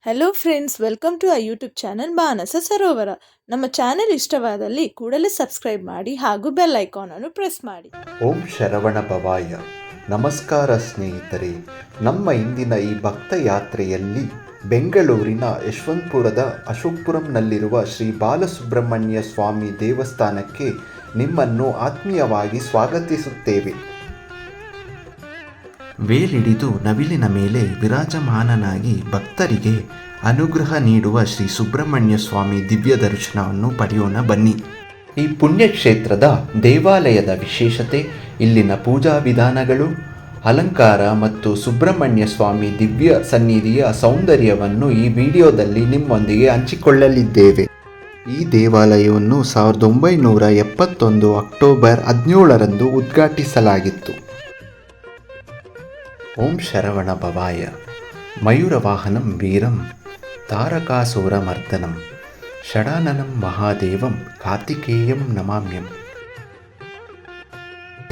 Hello friends, welcome to ಆ YouTube channel ಮಾನಸ ಸರೋವರ. ನಮ್ಮ ಚಾನೆಲ್ ಇಷ್ಟವಾದಲ್ಲಿ ಕೂಡಲೇ ಸಬ್ಸ್ಕ್ರೈಬ್ ಮಾಡಿ ಹಾಗೂ ಬೆಲ್ ಐಕಾನ್ ಅನ್ನು ಪ್ರೆಸ್ ಮಾಡಿ. ಓಂ ಶರವಣ ಭವಾಯ. ನಮಸ್ಕಾರ ಸ್ನೇಹಿತರೆ. ನಮ್ಮ ಇಂದಿನ ಈ ಭಕ್ತ ಯಾತ್ರೆಯಲ್ಲಿ ಬೆಂಗಳೂರಿನ ಯಶವಂತಪುರದ ಅಶೋಕ್ಪುರಂನಲ್ಲಿರುವ ಶ್ರೀ ಬಾಲಸುಬ್ರಹ್ಮಣ್ಯ ಸ್ವಾಮಿ ದೇವಸ್ಥಾನಕ್ಕೆ ನಿಮ್ಮನ್ನು ಆತ್ಮೀಯವಾಗಿ ಸ್ವಾಗತಿಸುತ್ತೇವೆ. ವೇಲಿಡಿದು ನವಿಲಿನ ಮೇಲೆ ವಿರಾಜಮಾನನಾಗಿ ಭಕ್ತರಿಗೆ ಅನುಗ್ರಹ ನೀಡುವ ಶ್ರೀ ಸುಬ್ರಹ್ಮಣ್ಯ ಸ್ವಾಮಿ ದಿವ್ಯ ದರ್ಶನವನ್ನು ಪಡೆಯೋಣ ಬನ್ನಿ. ಈ ಪುಣ್ಯಕ್ಷೇತ್ರದ ದೇವಾಲಯದ ವಿಶೇಷತೆ, ಇಲ್ಲಿನ ಪೂಜಾ ವಿಧಾನಗಳು, ಅಲಂಕಾರ ಮತ್ತು ಸುಬ್ರಹ್ಮಣ್ಯ ಸ್ವಾಮಿ ದಿವ್ಯ ಸನ್ನಿಧಿಯ ಸೌಂದರ್ಯವನ್ನು ಈ ವಿಡಿಯೋದಲ್ಲಿ ನಿಮ್ಮೊಂದಿಗೆ ಹಂಚಿಕೊಳ್ಳಲಿದ್ದೇವೆ. ಈ ದೇವಾಲಯವನ್ನು 1971 ಅಕ್ಟೋಬರ್ 17ರಂದು ಉದ್ಘಾಟಿಸಲಾಗಿತ್ತು. ಓಂ ಶರವಣ ಭವಾಯ. ಮಯೂರವಾಹನಂ ವೀರಂ ತಾರಕಾಸುರಮರ್ದನಂ ಷಡಾನನಂ ಮಹಾದೇವಂ ಕಾರ್ತಿಕೇಯಂ ನಮಾಮ್ಯಂ.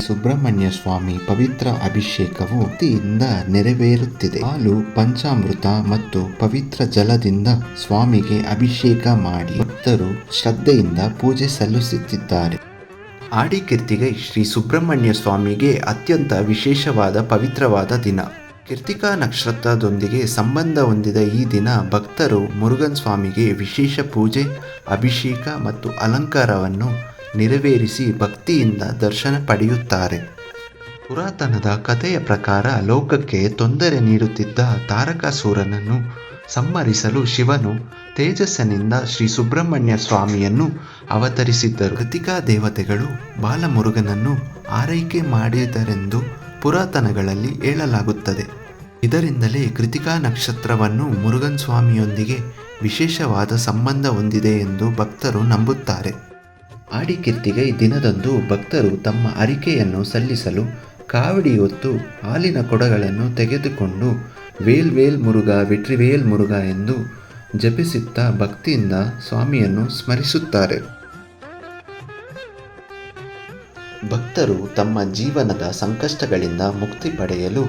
ಸುಬ್ರಹ್ಮಣ್ಯ ಸ್ವಾಮಿ ಪವಿತ್ರ ಅಭಿಷೇಕವು ಭಕ್ತಿಯಿಂದ ನೆರವೇರುತ್ತಿದೆ. ಹಾಲು, ಪಂಚಾಮೃತ ಮತ್ತು ಪವಿತ್ರ ಜಲದಿಂದ ಸ್ವಾಮಿಗೆ ಅಭಿಷೇಕ ಮಾಡಿ ಭಕ್ತರು ಶ್ರದ್ಧೆಯಿಂದ ಪೂಜೆ ಸಲ್ಲಿಸುತ್ತಿದ್ದಾರೆ. ಆಡಿಕಿರ್ತಿಗೈ ಶ್ರೀ ಸುಬ್ರಹ್ಮಣ್ಯ ಸ್ವಾಮಿಗೆ ಅತ್ಯಂತ ವಿಶೇಷವಾದ ಪವಿತ್ರವಾದ ದಿನ. ಕೃತಿಕಾ ನಕ್ಷತ್ರದೊಂದಿಗೆ ಸಂಬಂಧ ಹೊಂದಿದ ಈ ದಿನ ಭಕ್ತರು ಮುರುಗನ್ ಸ್ವಾಮಿಗೆ ವಿಶೇಷ ಪೂಜೆ, ಅಭಿಷೇಕ ಮತ್ತು ಅಲಂಕಾರವನ್ನು ನೆರವೇರಿಸಿ ಭಕ್ತಿಯಿಂದ ದರ್ಶನ ಪಡೆಯುತ್ತಾರೆ. ಪುರಾತನದ ಕಥೆಯ ಪ್ರಕಾರ ಲೋಕಕ್ಕೆ ತೊಂದರೆ ನೀಡುತ್ತಿದ್ದ ತಾರಕಾಸುರನನ್ನು ಸಂಹರಿಸಲು ಶಿವನು ತೇಜಸ್ಸಿನಿಂದ ಶ್ರೀ ಸುಬ್ರಹ್ಮಣ್ಯ ಸ್ವಾಮಿಯನ್ನು ಅವತರಿಸಿದ್ದರು. ಕೃತಿಕಾ ದೇವತೆಗಳು ಬಾಲಮುರುಗನನ್ನು ಆರೈಕೆ ಮಾಡಿದರೆಂದು ಪುರಾತನಗಳಲ್ಲಿ ಹೇಳಲಾಗುತ್ತದೆ. ಇದರಿಂದಲೇ ಕೃತಿಕಾ ನಕ್ಷತ್ರವನ್ನು ಮುರುಗನ್ ಸ್ವಾಮಿಯೊಂದಿಗೆ ವಿಶೇಷವಾದ ಸಂಬಂಧ ಹೊಂದಿದೆ ಎಂದು ಭಕ್ತರು ನಂಬುತ್ತಾರೆ. ಆಡಿಕಿರ್ತಿಗೈ ದಿನದಂದು ಭಕ್ತರು ತಮ್ಮ ಹರಕೆಯನ್ನು ಸಲ್ಲಿಸಲು ಕಾವಡಿ ಹೊತ್ತು ಹಾಲಿನ ಕೊಡಗಳನ್ನು ತೆಗೆದುಕೊಂಡು ವೇಲ್ ವೇಲ್ ಮುರುಗ ವೆಟ್ರಿವೇಲ್ ಮುರುಗ ಎಂದು ಜಪಿಸುತ್ತಾ ಭಕ್ತಿಯಿಂದ ಸ್ವಾಮಿಯನ್ನು ಸ್ಮರಿಸುತ್ತಾರೆ. ಭಕ್ತರು ತಮ್ಮ ಜೀವನದ ಸಂಕಷ್ಟಗಳಿಂದ ಮುಕ್ತಿ ಪಡೆಯಲು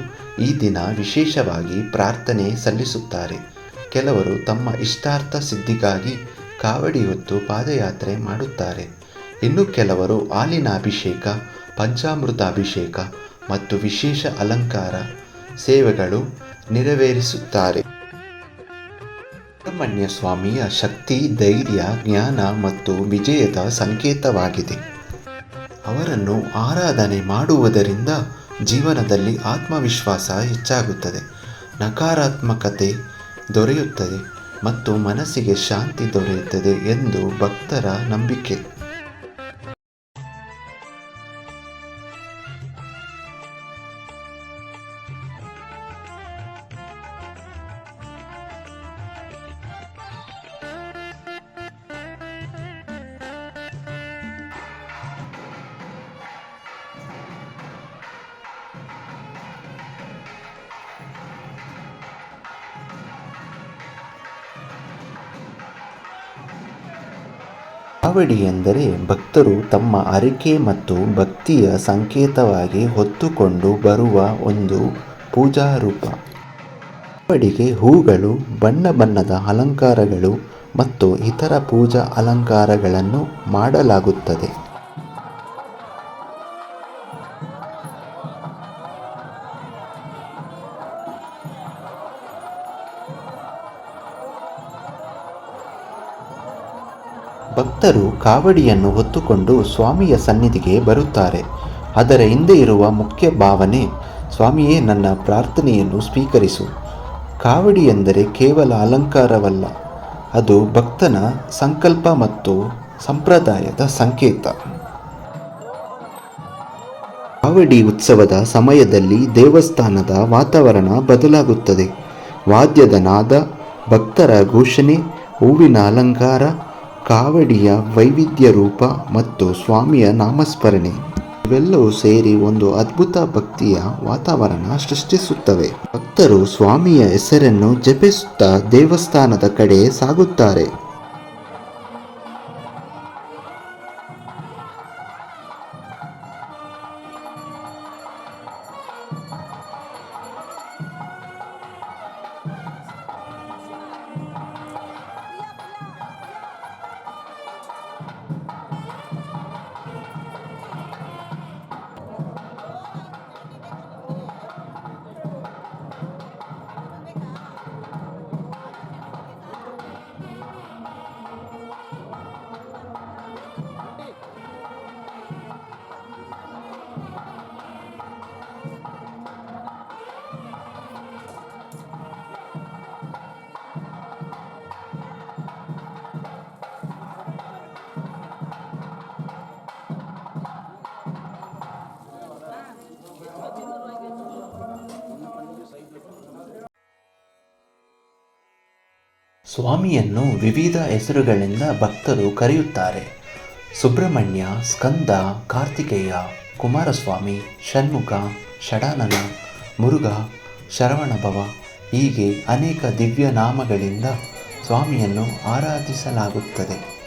ಈ ದಿನ ವಿಶೇಷವಾಗಿ ಪ್ರಾರ್ಥನೆ ಸಲ್ಲಿಸುತ್ತಾರೆ. ಕೆಲವರು ತಮ್ಮ ಇಷ್ಟಾರ್ಥ ಸಿದ್ಧಿಗಾಗಿ ಕಾವಡಿ ಹೊತ್ತು ಪಾದಯಾತ್ರೆ ಮಾಡುತ್ತಾರೆ. ಇನ್ನು ಕೆಲವರು ಹಾಲಿನ ಅಭಿಷೇಕ, ಪಂಚಾಮೃತ ಅಭಿಷೇಕ ಮತ್ತು ವಿಶೇಷ ಅಲಂಕಾರ ಸೇವೆಗಳು ನೆರವೇರಿಸುತ್ತಾರೆ. ಸುಬ್ರಹ್ಮಣ್ಯ ಸ್ವಾಮಿಯ ಶಕ್ತಿ, ಧೈರ್ಯ, ಜ್ಞಾನ ಮತ್ತು ವಿಜಯದ ಸಂಕೇತವಾಗಿದೆ. ಅವರನ್ನು ಆರಾಧನೆ ಮಾಡುವುದರಿಂದ ಜೀವನದಲ್ಲಿ ಆತ್ಮವಿಶ್ವಾಸ ಹೆಚ್ಚಾಗುತ್ತದೆ, ನಕಾರಾತ್ಮಕತೆ ದೊರೆಯುತ್ತದೆ ಮತ್ತು ಮನಸ್ಸಿಗೆ ಶಾಂತಿ ದೊರೆಯುತ್ತದೆ ಎಂದು ಭಕ್ತರ ನಂಬಿಕೆ. ಕಾವಡಿ ಎಂದರೆ ಭಕ್ತರು ತಮ್ಮ ಹರಕೆ ಮತ್ತು ಭಕ್ತಿಯ ಸಂಕೇತವಾಗಿ ಹೊತ್ತುಕೊಂಡು ಬರುವ ಒಂದು ಪೂಜಾ ರೂಪ. ಕಾವಡಿಗೆ ಹೂಗಳು, ಬಣ್ಣ ಬಣ್ಣದ ಅಲಂಕಾರಗಳು ಮತ್ತು ಇತರ ಪೂಜಾ ಅಲಂಕಾರಗಳನ್ನು ಮಾಡಲಾಗುತ್ತದೆ. ಭಕ್ತರು ಕಾವಡಿಯನ್ನು ಹೊತ್ತುಕೊಂಡು ಸ್ವಾಮಿಯ ಸನ್ನಿಧಿಗೆ ಬರುತ್ತಾರೆ. ಅದರ ಹಿಂದೆ ಇರುವ ಮುಖ್ಯ ಭಾವನೆ, ಸ್ವಾಮಿಯೇ ನನ್ನ ಪ್ರಾರ್ಥನೆಯನ್ನು ಸ್ವೀಕರಿಸು. ಕಾವಡಿ ಎಂದರೆ ಕೇವಲ ಅಲಂಕಾರವಲ್ಲ, ಅದು ಭಕ್ತನ ಸಂಕಲ್ಪ ಮತ್ತು ಸಂಪ್ರದಾಯದ ಸಂಕೇತ. ಕಾವಡಿ ಉತ್ಸವದ ಸಮಯದಲ್ಲಿ ದೇವಸ್ಥಾನದ ವಾತಾವರಣ ಬದಲಾಗುತ್ತದೆ. ವಾದ್ಯದ ನಾದ, ಭಕ್ತರ ಘೋಷಣೆ, ಹೂವಿನ ಅಲಂಕಾರ, ಕಾವಡಿಯ ವೈವಿಧ್ಯ ರೂಪ ಮತ್ತು ಸ್ವಾಮಿಯ ನಾಮಸ್ಮರಣೆ ಇವೆಲ್ಲವೂ ಸೇರಿ ಒಂದು ಅದ್ಭುತ ಭಕ್ತಿಯ ವಾತಾವರಣ ಸೃಷ್ಟಿಸುತ್ತವೆ. ಭಕ್ತರು ಸ್ವಾಮಿಯ ಹೆಸರನ್ನು ಜಪಿಸುತ್ತಾ ದೇವಸ್ಥಾನದ ಕಡೆ ಸಾಗುತ್ತಾರೆ. ಸ್ವಾಮಿಯನ್ನು ವಿವಿಧ ಹೆಸರುಗಳಿಂದ ಭಕ್ತರು ಕರೆಯುತ್ತಾರೆ. ಸುಬ್ರಹ್ಮಣ್ಯ, ಸ್ಕಂದ, ಕಾರ್ತಿಕೇಯ, ಕುಮಾರಸ್ವಾಮಿ, ಷಣ್ಮುಖ, ಷಡಾನನ, ಮುರುಘ, ಶರವಣಭವ ಹೀಗೆ ಅನೇಕ ದಿವ್ಯ ನಾಮಗಳಿಂದ ಸ್ವಾಮಿಯನ್ನು ಆರಾಧಿಸಲಾಗುತ್ತದೆ.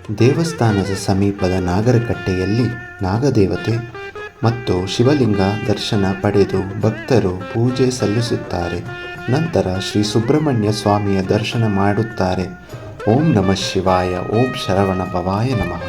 ದೇವಸ್ಥಾನದ ಸಮೀಪದ ನಾಗರಕಟ್ಟೆಯಲ್ಲಿ ನಾಗದೇವತೆ ಮತ್ತು ಶಿವಲಿಂಗ ದರ್ಶನ ಪಡೆದು ಭಕ್ತರು ಪೂಜೆ ಸಲ್ಲಿಸುತ್ತಾರೆ. ನಂತರ ಶ್ರೀ ಸುಬ್ರಹ್ಮಣ್ಯ ಸ್ವಾಮಿಯ ದರ್ಶನ ಮಾಡುತ್ತಾರೆ. ಓಂ ನಮಃ ಶಿವಾಯ. ಓಂ ಶರವಣ ಭವಾಯ ನಮಃ.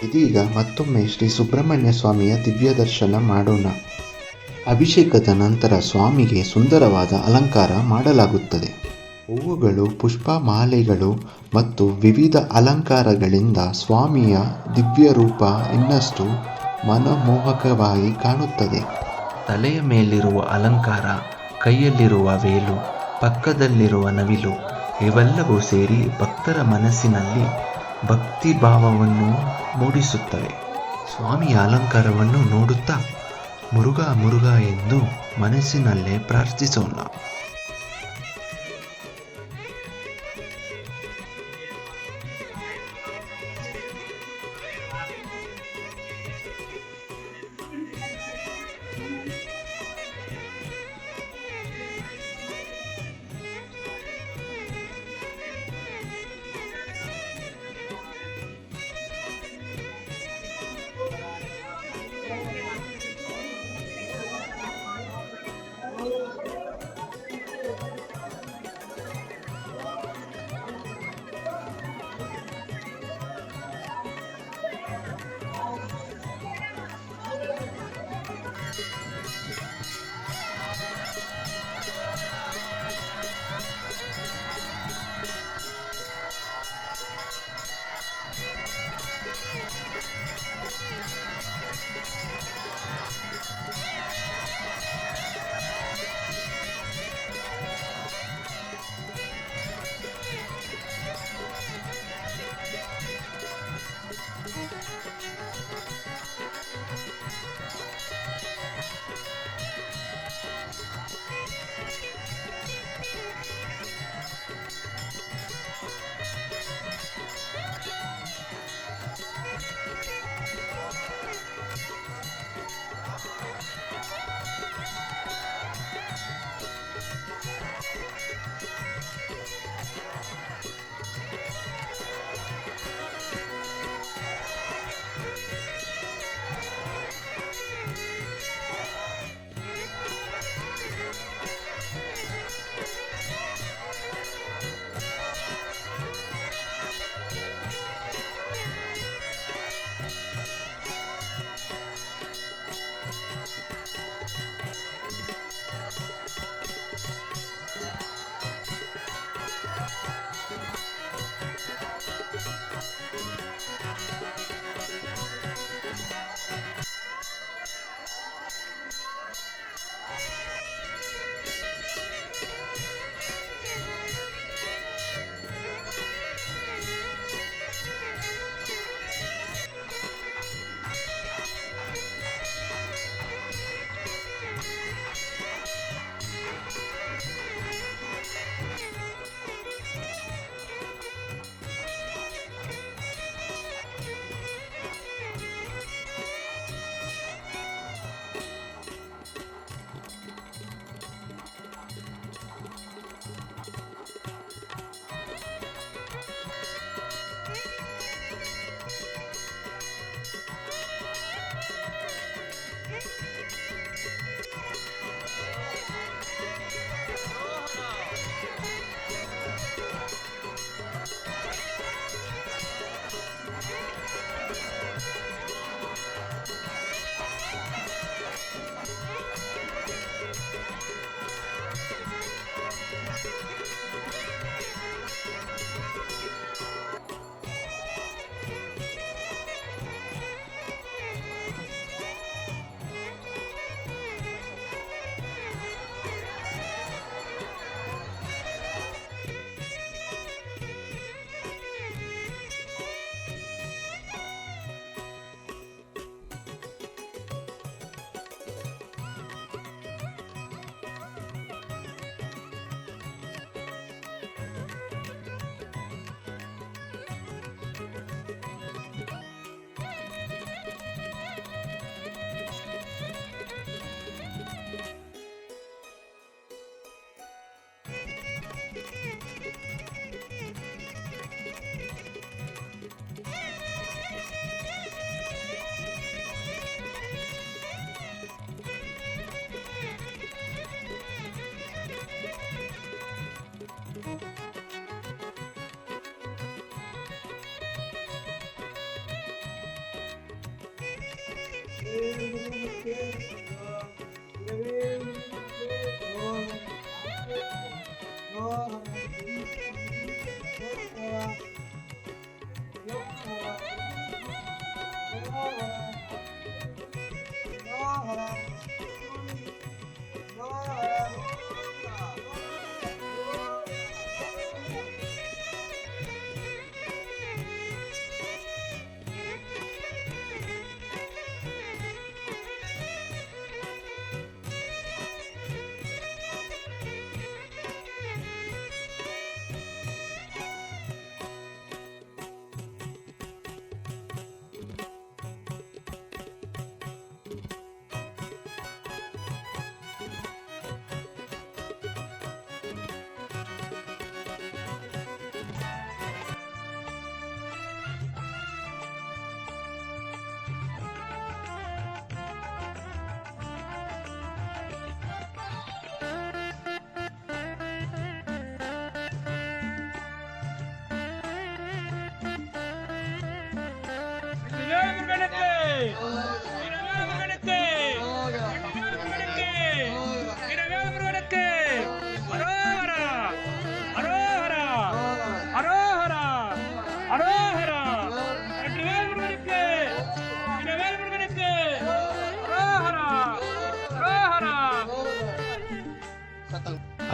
ಇದೀಗ ಮತ್ತೊಮ್ಮೆ ಶ್ರೀ ಸುಬ್ರಹ್ಮಣ್ಯ ಸ್ವಾಮಿಯ ದಿವ್ಯ ದರ್ಶನ ಮಾಡೋಣ. ಅಭಿಷೇಕದ ನಂತರ ಸ್ವಾಮಿಗೆ ಸುಂದರವಾದ ಅಲಂಕಾರ ಮಾಡಲಾಗುತ್ತದೆ. ಹೂವುಗಳು, ಪುಷ್ಪಮಾಲೆಗಳು ಮತ್ತು ವಿವಿಧ ಅಲಂಕಾರಗಳಿಂದ ಸ್ವಾಮಿಯ ದಿವ್ಯ ರೂಪ ಇನ್ನಷ್ಟು ಮನಮೋಹಕವಾಗಿ ಕಾಣುತ್ತದೆ. ತಲೆಯ ಮೇಲಿರುವ ಅಲಂಕಾರ, ಕೈಯಲ್ಲಿರುವ ವೇಲು, ಪಕ್ಕದಲ್ಲಿರುವ ನವಿಲು ಇವೆಲ್ಲವೂ ಸೇರಿ ಭಕ್ತರ ಮನಸ್ಸಿನಲ್ಲಿ ಭಕ್ತಿ ಭಾವವನ್ನು ಮೂಡಿಸುತ್ತವೆ. ಸ್ವಾಮಿಯ ಅಲಂಕಾರವನ್ನು ನೋಡುತ್ತಾ ಮುರುಘಾ ಮುರುಘಾ ಎಂದು ಮನಸ್ಸಿನಲ್ಲೇ ಪ್ರಾರ್ಥಿಸೋಣ.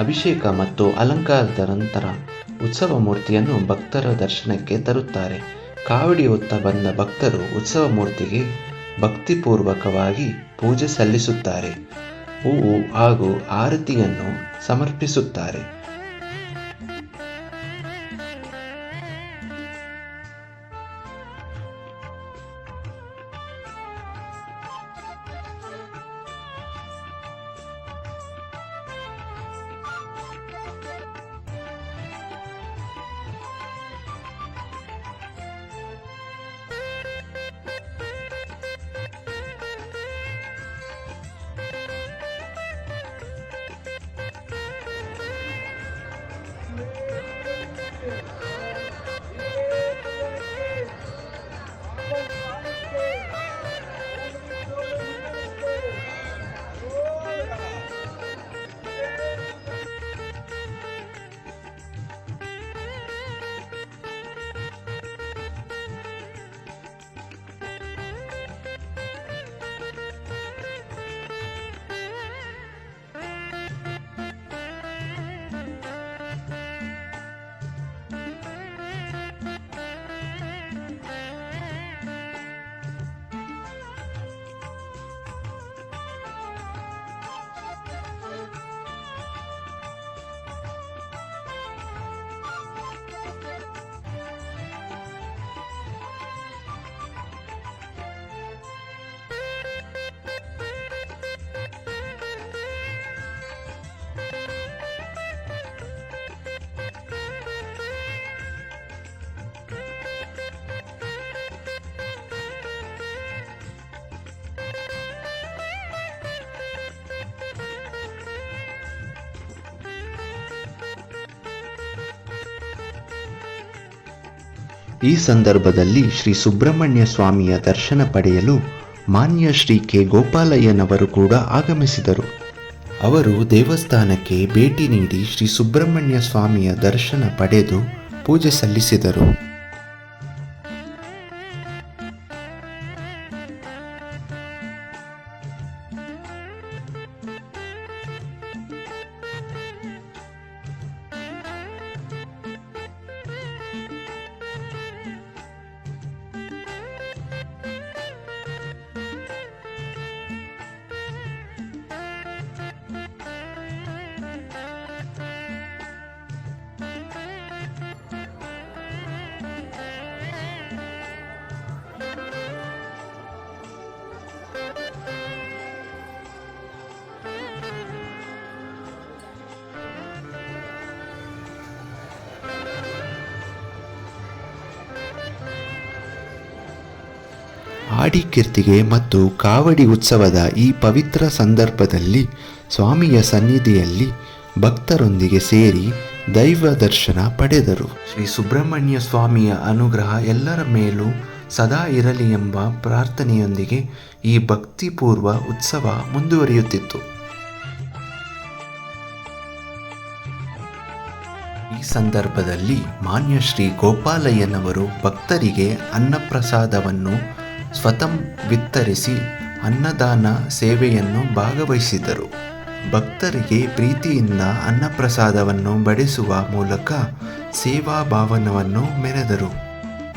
ಅಭಿಷೇಕ ಮತ್ತು ಅಲಂಕಾರದ ನಂತರ ಉತ್ಸವ ಮೂರ್ತಿಯನ್ನು ಭಕ್ತರ ದರ್ಶನಕ್ಕೆ ತರುತ್ತಾರೆ. ಕಾವಡಿ ಹೊತ್ತ ಬಂದ ಭಕ್ತರು ಉತ್ಸವ ಮೂರ್ತಿಗೆ ಭಕ್ತಿಪೂರ್ವಕವಾಗಿ ಪೂಜೆ ಸಲ್ಲಿಸುತ್ತಾರೆ. ಹೂವು ಹಾಗೂ ಆರತಿಯನ್ನು ಸಮರ್ಪಿಸುತ್ತಾರೆ. ಈ ಸಂದರ್ಭದಲ್ಲಿ ಶ್ರೀ ಸುಬ್ರಹ್ಮಣ್ಯ ಸ್ವಾಮಿಯ ದರ್ಶನ ಪಡೆಯಲು ಮಾನ್ಯ ಶ್ರೀ ಕೆ ಗೋಪಾಲಯ್ಯನವರು ಕೂಡ ಆಗಮಿಸಿದರು. ಅವರು ದೇವಸ್ಥಾನಕ್ಕೆ ಭೇಟಿ ನೀಡಿ ಶ್ರೀ ಸುಬ್ರಹ್ಮಣ್ಯ ಸ್ವಾಮಿಯ ದರ್ಶನ ಪಡೆದು ಪೂಜೆ ಸಲ್ಲಿಸಿದರು. ಆಡಿಕಿರ್ತಿಗೆ ಮತ್ತು ಕಾವಡಿ ಉತ್ಸವದ ಈ ಪವಿತ್ರ ಸಂದರ್ಭದಲ್ಲಿ ಸ್ವಾಮಿಯ ಸನ್ನಿಧಿಯಲ್ಲಿ ಭಕ್ತರೊಂದಿಗೆ ಸೇರಿ ದೈವ ದರ್ಶನ ಪಡೆದರು. ಶ್ರೀ ಸುಬ್ರಹ್ಮಣ್ಯ ಸ್ವಾಮಿಯ ಅನುಗ್ರಹ ಎಲ್ಲರ ಮೇಲೂ ಸದಾ ಇರಲಿ ಎಂಬ ಪ್ರಾರ್ಥನೆಯೊಂದಿಗೆ ಈ ಭಕ್ತಿಪೂರ್ವ ಉತ್ಸವ ಮುಂದುವರಿಯುತ್ತಿತ್ತು. ಈ ಸಂದರ್ಭದಲ್ಲಿ ಮಾನ್ಯ ಶ್ರೀ ಗೋಪಾಲಯ್ಯನವರು ಭಕ್ತರಿಗೆ ಅನ್ನಪ್ರಸಾದವನ್ನು ಸ್ವತಃ ವಿತರಿಸಿ ಅನ್ನದಾನ ಸೇವೆಯನ್ನು ಭಾಗವಹಿಸಿದರು. ಭಕ್ತರಿಗೆ ಪ್ರೀತಿಯಿಂದ ಅನ್ನಪ್ರಸಾದವನ್ನು ಬಡಿಸುವ ಮೂಲಕ ಸೇವಾ ಭಾವನವನ್ನು ಮೆರೆದರು.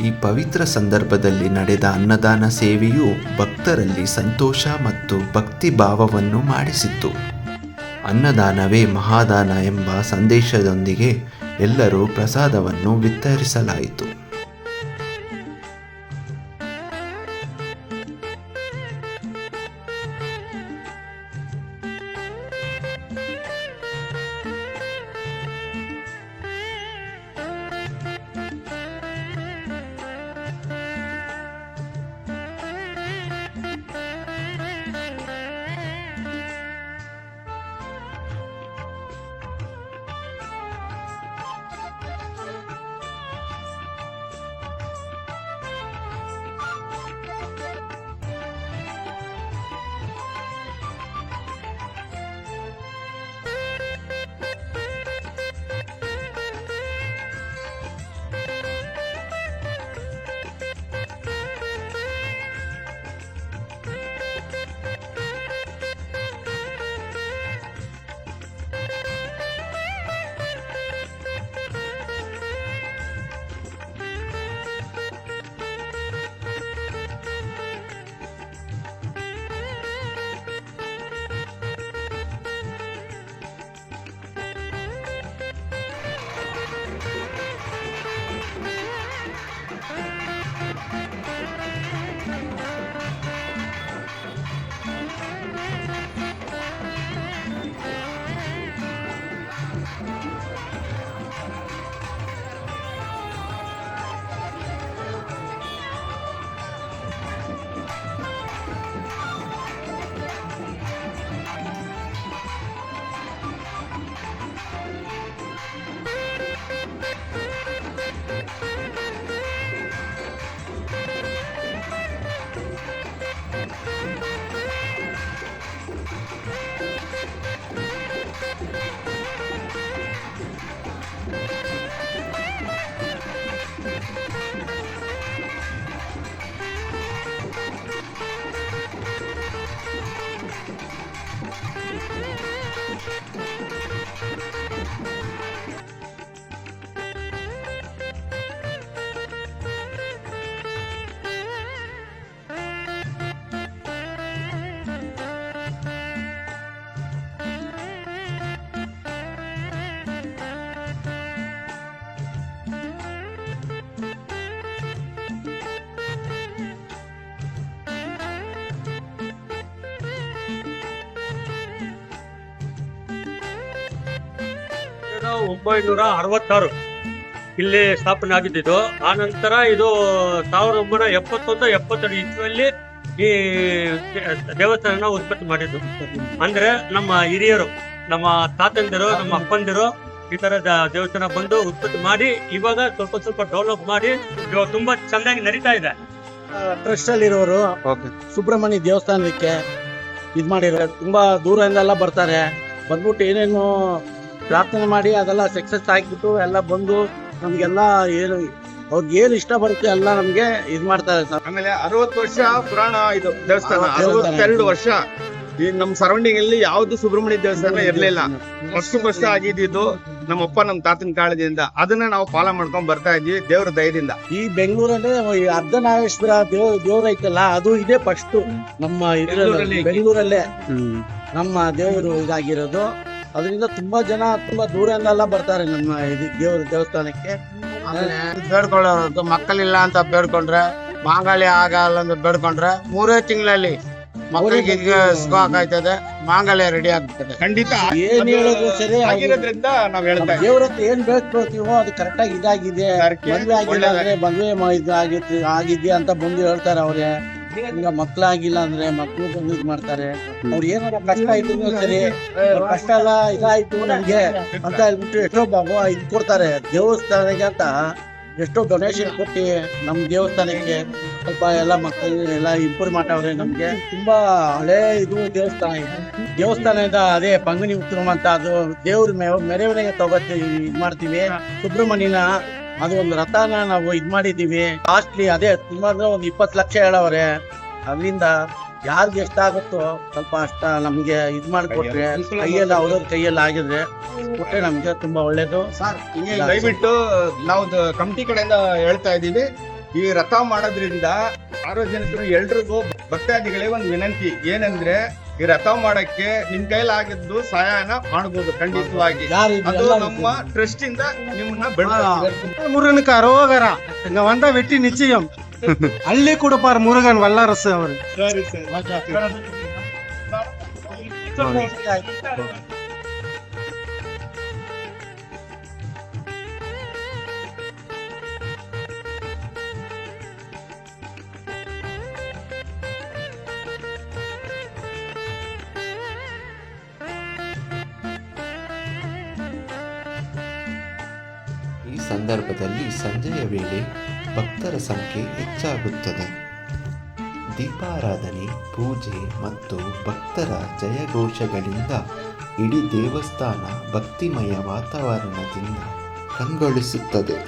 ಈ ಪವಿತ್ರ ಸಂದರ್ಭದಲ್ಲಿ ನಡೆದ ಅನ್ನದಾನ ಸೇವೆಯು ಭಕ್ತರಲ್ಲಿ ಸಂತೋಷ ಮತ್ತು ಭಕ್ತಿ ಭಾವವನ್ನು ಮಾಡಿಸಿತ್ತು. ಅನ್ನದಾನವೇ ಮಹಾದಾನ ಎಂಬ ಸಂದೇಶದೊಂದಿಗೆ ಎಲ್ಲರೂ ಪ್ರಸಾದವನ್ನು ವಿತರಿಸಲಾಯಿತು. ಒಂಬೈನೂರ 1966 ಇಲ್ಲಿ ಸ್ಥಾಪನೆ ಆಗಿದ್ದು. ಆ ನಂತರ ಇದು 1971-72 ಇಸ್ವಿಯಲ್ಲಿ ಈ ದೇವಸ್ಥಾನ ಉತ್ಪತ್ತಿ ಮಾಡಿದ್ದು. ಅಂದ್ರೆ ನಮ್ಮ ಹಿರಿಯರು, ನಮ್ಮ ತಾತಂದಿರು, ನಮ್ಮ ಅಪ್ಪಂದಿರು ಈ ತರ ದೇವಸ್ಥಾನ ಬಂದು ಉತ್ಪತ್ತಿ ಮಾಡಿ ಇವಾಗ ಸ್ವಲ್ಪ ಡೆವಲಪ್ ಮಾಡಿ ಇವಾಗ ತುಂಬಾ ಚೆನ್ನಾಗಿ ನಡೀತಾ ಇದೆ. ಟ್ರಸ್ಟ್ ಅಲ್ಲಿರೋರು ಸುಬ್ರಹ್ಮಣ್ಯ ದೇವಸ್ಥಾನಕ್ಕೆ ಇದ್ ಮಾಡಿರೋ ತುಂಬಾ ದೂರದಿಂದೆಲ್ಲ ಬರ್ತಾರೆ. ಬಂದ್ಬಿಟ್ಟು ಏನೇನು ಪ್ರಾರ್ಥನೆ ಮಾಡಿ ಅದೆಲ್ಲ ಸಕ್ಸಸ್ ಆಗಿಬಿಟ್ಟು ಎಲ್ಲ ಬಂದು ನಮ್ಗೆಲ್ಲ ಏನು ಅವ್ರಿಗೆ ಏನು ಇಷ್ಟ ಬರುತ್ತೆ ಎಲ್ಲ ನಮ್ಗೆ ಇದ್ ಮಾಡ್ತಾರೆ ಸರ್. ಆಮೇಲೆ 60 ವರ್ಷ ಪುರಾಣ ಇದು ದೇವಸ್ಥಾನ. 62 ವರ್ಷ ಈ ನಮ್ಮ ಸರೌಂಡಿಂಗ್ ಅಲ್ಲಿ ಯಾವ್ದು ಸುಬ್ರಹ್ಮಣ್ಯ ದೇವಸ್ಥಾನ ಇರ್ಲಿಲ್ಲ. ಫಸ್ಟ್ ಆಗಿದ್ದು ನಮ್ಮಪ್ಪ ನಮ್ಮ ತಾತನ ಕಾಲದಿಂದ ಅದನ್ನ ನಾವು ಫಾಲೋ ಮಾಡ್ಕೊಂಡ್ ಬರ್ತಾ ಇದ್ವಿ ದೇವ್ರ ದಯದಿಂದ. ಈ ಬೆಂಗಳೂರಲ್ಲಿ ಅರ್ಧನಾರೇಶ್ವರ ದೇವ್ರ ಐತಲ್ಲ ಅದು ಇದೇ ಫಸ್ಟ್ ನಮ್ಮ ಬೆಂಗಳೂರಲ್ಲೇ ನಮ್ಮ ದೇವರು ಇದಾಗಿರೋದು. ಅದರಿಂದ ತುಂಬಾ ಜನ ತುಂಬಾ ದೂರದಿಂದೆಲ್ಲ ಬರ್ತಾರೆ ನಮ್ಮ ದೇವಸ್ಥಾನಕ್ಕೆ. ಬೇಡ್ಕೊಳ್ಳೋದು ಮಕ್ಕಳಿಲ್ಲ ಅಂತ ಬೇಡ್ಕೊಂಡ್ರೆ, ಮಾಂಗಲ್ಯ ಆಗಲ್ಲ ಅಂತ ಬೇಡ್ಕೊಂಡ್ರೆ 3 ತಿಂಗಳಲ್ಲಿ ಮಕ್ಕಳಿಗೆ ಸುಖ ಆಗ್ತದೆ, ಮಾಂಗಲ್ಯ ರೆಡಿ ಆಗ್ತದೆ. ಖಂಡಿತ ಏನ್ ಹೇಳೋದು ಸರಿ ಆಗಿರೋದ್ರಿಂದ ನಾವ್ ಹೇಳ್ತಾ ದೇವ್ರ ಹತ್ರ ಏನ್ ಬೇಡ್ಕೊಳ್ತೀವೋ ಅದು ಕರೆಕ್ಟ್ ಆಗಿ ಇದಾಗಿದೆ. ಮದ್ವೆ ಆಗಿಲ್ಲ ಅಂದ್ರೆ ಮದ್ವೆ ಆಗಿದ್ಯಾ ಅಂತ ಬಂದು ಹೇಳ್ತಾರೆ ಅವ್ರೆ. ಈಗ ಮಕ್ಳಾಗಿಲ್ಲ ಅಂದ್ರೆ ಮಕ್ಳು ಬಂದು ಇದ್ ಮಾಡ್ತಾರೆ. ಅವ್ರು ಏನಾರ ಕಷ್ಟ ಆಯ್ತು ಸರಿ, ಕಷ್ಟ ಎಲ್ಲ ಇದಾಯ್ತು ನಮ್ಗೆ ಅಂತ ಹೇಳ್ಬಿಟ್ಟು ಎಷ್ಟೋ ಬಾಬು ಇದ್ ಕೊಡ್ತಾರೆ ದೇವಸ್ಥಾನಕ್ಕೆ ಅಂತ ಎಷ್ಟೋ ಡೊನೇಷನ್ ಕೊಟ್ಟು ನಮ್ಮ ದೇವಸ್ಥಾನಕ್ಕೆ ಸ್ವಲ್ಪ ಎಲ್ಲ ಮಕ್ಕಳು ಎಲ್ಲ ಇಂಪ್ರೂವ್ ಮಾಡವ್ರೆ. ನಮ್ಗೆ ತುಂಬಾ ಹಳೆ ಇದು ದೇವಸ್ಥಾನ ಇದೆ. ದೇವಸ್ಥಾನದ ಅದೇ ಪಂಗುನಿ ಉತ್ಸವ ಅಂತ ಅದು ದೇವ್ರ ಮೆರವಣಿಗೆ ತಗೋತೀವಿ, ಇದ್ ಮಾಡ್ತೀವಿ. ಸುಬ್ರಹ್ಮಣ್ಯನ ಅದು ಒಂದು ರಥನ ನಾವು ಇದ್ ಮಾಡಿದೀವಿ. ಕಾಸ್ಟ್ಲಿ ಅದೇ ತುಂಬಾ ಅಂದ್ರೆ ಒಂದು 20 ಲಕ್ಷ ಹೇಳವ್ರೆ. ಅದರಿಂದ ಯಾರಿಗೆ ಎಷ್ಟಾಗುತ್ತೋ ಸ್ವಲ್ಪ ಅಷ್ಟ ನಮ್ಗೆ ಇದ್ ಮಾಡ್ಕೊಟ್ರೆ, ಕೈಯೆಲ್ಲ ಅವ್ರವ್ರ ಕೈಯಲ್ಲಿ ಆಗಿದ್ರೆ ಕೊಟ್ರೆ ನಮ್ಗೆ ತುಂಬಾ ಒಳ್ಳೇದು. ದಯವಿಟ್ಟು ನಾವು ಕಮಿಟಿ ಕಡೆಯಿಂದ ಹೇಳ್ತಾ ಇದೀವಿ, ಈ ರಥ ಮಾಡೋದ್ರಿಂದ ಸಾರ್ವಜನಿಕರು ಎಲ್ರಿಗೂ ಭಕ್ತಾದಿಗಳಿಗೆ ಒಂದು ವಿನಂತಿ ಏನಂದ್ರೆ, ಈ ರಥ ಮಾಡಕ್ಕೆ ನಿಮ್ ಕೈಲಾಗಿದ್ದು ಸಹಾಯನ ಮಾಡಬಹುದು ಖಂಡಿತವಾಗಿ. ಅದು ನಮ್ಮ ಟ್ರಸ್ಟ್ ಇಂದ ನಿಮ್ಮನ್ನ ಬೆಳೆಸ್ತೀವಿ. முருகனுக்கு அரோகரா. இங்க வந்தா வெற்றி நிச்சயம். அள்ளி கொடுப்பார் முருகன் வல்லரசு அவரு. ಸರಿ ಸರಿ. ಈ ಸಂದರ್ಭದಲ್ಲಿ ಸಂಜೆಯ ವೇಳೆ ಭಕ್ತರ ಸಂಖ್ಯೆ ಹೆಚ್ಚಾಗುತ್ತದೆ. ದೀಪಾರಾಧನೆ, ಪೂಜೆ ಮತ್ತು ಭಕ್ತರ ಜಯಘೋಷಗಳಿಂದ ಇಡೀ ದೇವಸ್ಥಾನ ಭಕ್ತಿಮಯ ವಾತಾವರಣದಿಂದ ಕಂಗೊಳಿಸುತ್ತದೆ.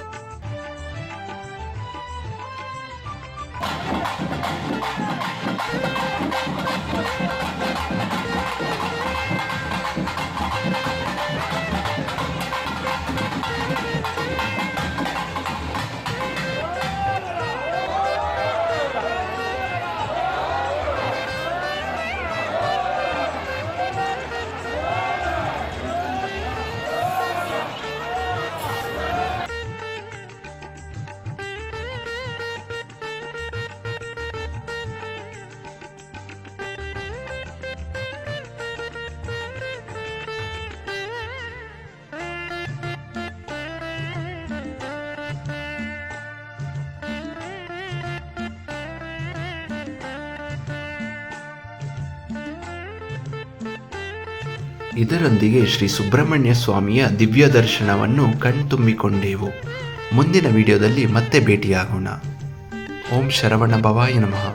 ಇದರೊಂದಿಗೆ ಶ್ರೀ ಸುಬ್ರಹ್ಮಣ್ಯ ಸ್ವಾಮಿಯ ದಿವ್ಯ ದರ್ಶನವನ್ನು ಕಣ್ತುಂಬಿಕೊಂಡೆವು. ಮುಂದಿನ ವಿಡಿಯೋದಲ್ಲಿ ಮತ್ತೆ ಭೇಟಿಯಾಗೋಣ. ಓಂ ಶರವಣ ಭವಾಯ ನಮಃ.